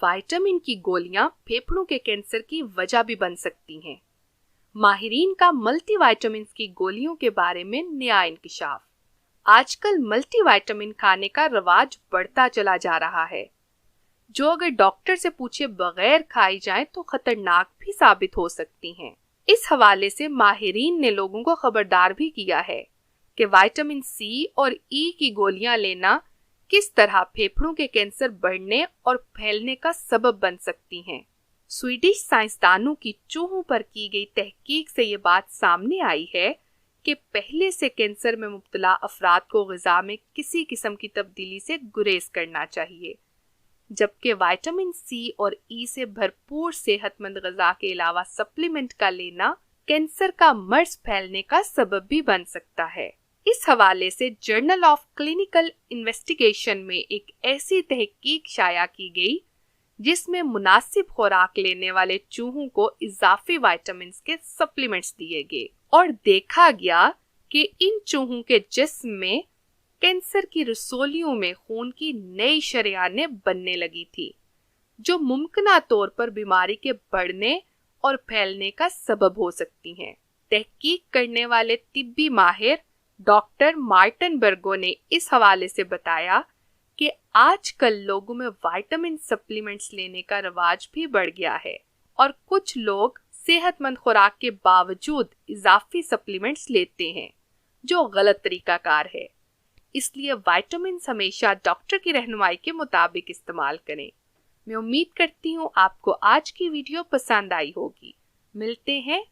Vitamin की गोलियां फेफड़ों के कैंसर की वजह भी बन सकती हैं। माहिरीन का मल्टी विटामिन की गोलियों के बारे में नया इंकशाफ। आजकल मल्टी विटामिन खाने का रवाज बढ़ता चला जा रहा है, जो अगर डॉक्टर से पूछे बगैर खाई जाए तो खतरनाक भी साबित हो सकती हैं। इस हवाले से माहिरीन ने लोगों को खबरदार भी किया है कि विटामिन सी और ई की गोलियां लेना किस तरह फेफड़ों के कैंसर बढ़ने और फैलने का सबब बन सकती हैं। स्वीडिश साइंसदानों की चूहों पर की गई तहकीक से ये बात सामने आई है कि पहले से कैंसर में मुब्तला अफराद को ग़िज़ा में किसी किस्म की तब्दीली से गुरेज करना चाहिए, जबकि विटामिन सी और ई से भरपूर सेहतमंद ग़िज़ा के अलावा सप्लीमेंट का लेना कैंसर का मर्ज फैलने का सबब भी बन सकता है। इस हवाले से जर्नल ऑफ क्लिनिकल इन्वेस्टिगेशन में एक ऐसी तहकीक शाया की गई जिसमें मुनासिब खुराक लेने वाले चूहों को इजाफी विटामिन के सप्लीमेंट्स दिए गए और देखा गया कि इन चूहों के जिस्म में कैंसर की रसोलियों में खून की नई शरेआनें बनने लगी थी, जो मुमकिना तौर पर बीमारी के बढ़ने और फैलने का सबब हो सकती हैं। तहकीक करने वाले तिब्बी माहिर डॉक्टर मार्टिन बर्गो ने इस हवाले से बताया कि आजकल लोगों में विटामिन सप्लीमेंट्स लेने का रवाज भी बढ़ गया है और कुछ लोग सेहतमंद खुराक के बावजूद इजाफी सप्लीमेंट्स लेते हैं, जो गलत तरीकाकार है। इसलिए विटामिन हमेशा डॉक्टर की रहनुमाई के मुताबिक इस्तेमाल करें। मैं उम्मीद करती हूँ आपको आज की वीडियो पसंद आई होगी। मिलते हैं